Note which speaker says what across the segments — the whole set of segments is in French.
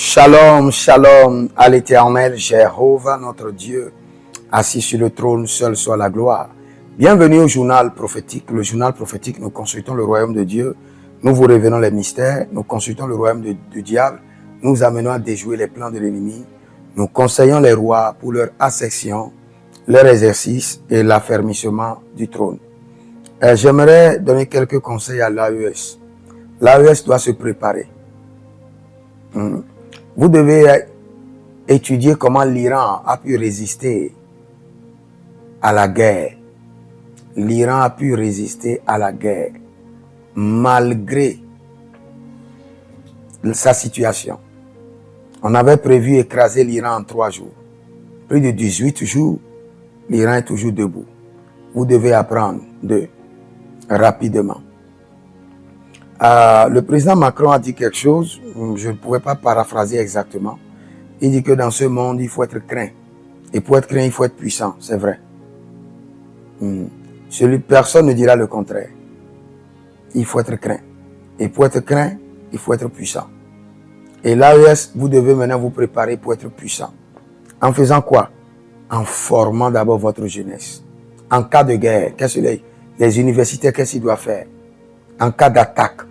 Speaker 1: Shalom, shalom à l'Éternel, Jéhovah, notre Dieu, assis sur le trône, seul soit la gloire. Bienvenue au journal prophétique. Le journal prophétique, nous consultons le royaume de Dieu, nous vous révélons les mystères, nous consultons le royaume du diable, nous amenons à déjouer les plans de l'ennemi, nous conseillons les rois pour leur ascension, leur exercice et l'affermissement du trône. J'aimerais donner quelques conseils à l'AES. L'AES doit se préparer. Vous devez étudier comment l'Iran a pu résister à la guerre. L'Iran a pu résister à la guerre malgré sa situation. On avait prévu écraser l'Iran en 3 jours. Plus de 18 jours, l'Iran est toujours debout. Vous devez apprendre rapidement. Le président Macron a dit quelque chose, je ne pouvais pas paraphraser exactement. Il dit que dans ce monde, il faut être craint. Et pour être craint, il faut être puissant, c'est vrai. Personne ne dira le contraire. Il faut être craint. Et pour être craint, il faut être puissant. Et l'AES, vous devez maintenant vous préparer pour être puissant. En faisant quoi? En formant d'abord votre jeunesse. En cas de guerre, qu'est-ce que les universités, qu'est-ce qu'ils doivent faire? En cas d'attaque,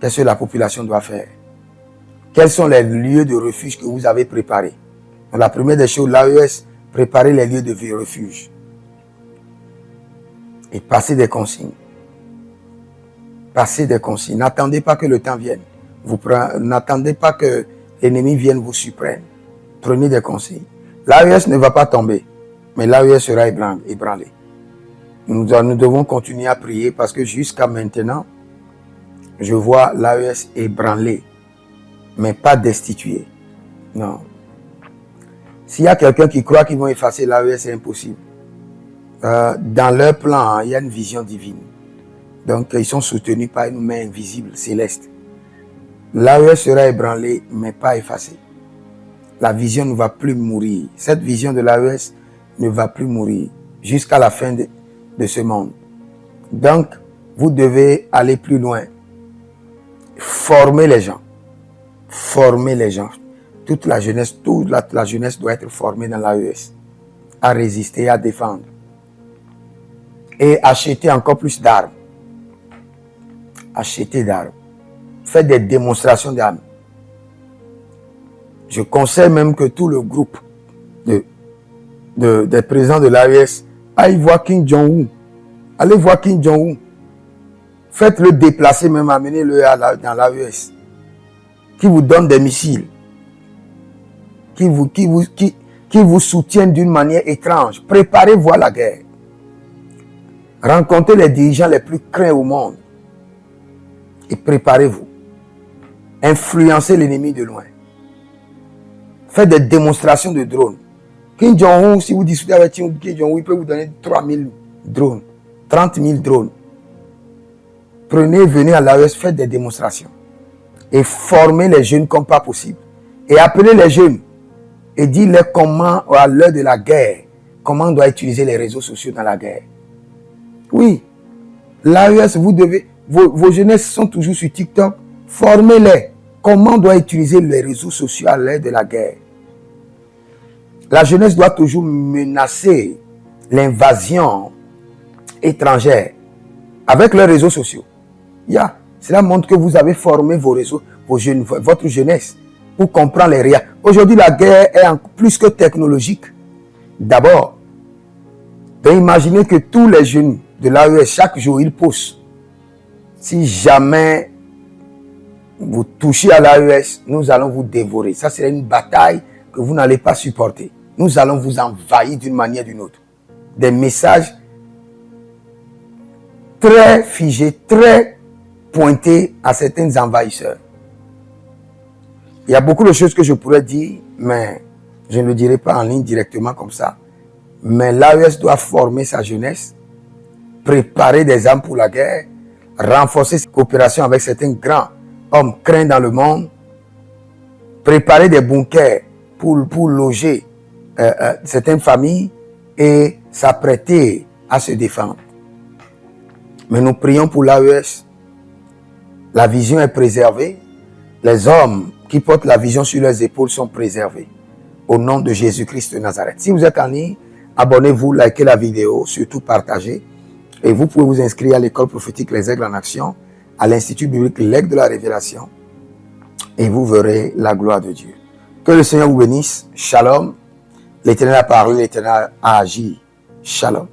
Speaker 1: qu'est-ce que la population doit faire? Quels sont les lieux de refuge que vous avez préparés? Donc, la première des choses, l'AES, préparer les lieux de refuge. Et passer des consignes. Passez des consignes. N'attendez pas que le temps vienne. N'attendez pas que l'ennemi vienne vous surprendre. Prenez des consignes. L'AES ne va pas tomber, mais l'AES sera ébranlé. Nous devons continuer à prier parce que jusqu'à maintenant, je vois l'AES ébranlé, mais pas destitué. Non. S'il y a quelqu'un qui croit qu'ils vont effacer l'AES, c'est impossible. Dans leur plan, il y a une vision divine. Donc, ils sont soutenus par une main invisible, céleste. L'AES sera ébranlé, mais pas effacé. La vision ne va plus mourir. Cette vision de l'AES ne va plus mourir jusqu'à la fin de ce monde. Donc, vous devez aller plus loin. Former les gens. Former les gens. Toute la jeunesse doit être formée dans l'AES. À résister, à défendre. Et acheter encore plus d'armes. Acheter d'armes. Faites des démonstrations d'armes. Je conseille même que tout le groupe des présidents de l'AES aille voir Kim Jong-un. Allez voir Kim Jong-un. Faites-le déplacer, même amenez-le dans l'AES. Qui vous donne des missiles. Qui vous soutiennent d'une manière étrange. Préparez-vous à la guerre. Rencontrez les dirigeants les plus craints au monde. Et préparez-vous. Influencez l'ennemi de loin. Faites des démonstrations de drones. Kim Jong-un, si vous discutez avec Kim Jong-un, il peut vous donner 3000 drones, 30 000 drones. Venez à l'AES, faites des démonstrations. Et formez les jeunes comme pas possible. Et appelez les jeunes. Et dites-leur comment, à l'heure de la guerre, comment on doit utiliser les réseaux sociaux dans la guerre. Oui. L'AES, vous devez, vos jeunesses sont toujours sur TikTok. Formez-les. Comment on doit utiliser les réseaux sociaux à l'heure de la guerre. La jeunesse doit toujours menacer l'invasion étrangère avec les réseaux sociaux. Cela montre que vous avez formé votre jeunesse pour comprendre les réalités. Aujourd'hui, la guerre est plus que technologique. D'abord, imaginez que tous les jeunes de l'AES, chaque jour, ils poussent. Si jamais vous touchez à l'AES, nous allons vous dévorer. Ça serait une bataille que vous n'allez pas supporter. Nous allons vous envahir d'une manière ou d'une autre. Des messages très figés, très pointés à certains envahisseurs. Il y a beaucoup de choses que je pourrais dire, mais je ne le dirai pas en ligne directement comme ça. Mais l'AES doit former sa jeunesse, préparer des armes pour la guerre, renforcer ses coopérations avec certains grands hommes craints dans le monde, préparer des bunkers pour loger certaines familles et s'apprêter à se défendre. Mais nous prions pour l'AES. La vision est préservée. Les hommes qui portent la vision sur leurs épaules sont préservés. Au nom de Jésus-Christ de Nazareth. Si vous êtes en ligne, abonnez-vous, likez la vidéo, surtout partagez. Et vous pouvez vous inscrire à l'école prophétique Les Aigles en Action, à l'Institut biblique L'Aigle de la Révélation. Et vous verrez la gloire de Dieu. Que le Seigneur vous bénisse. Shalom. L'Éternel a parlé, l'Éternel a agi. Shalom.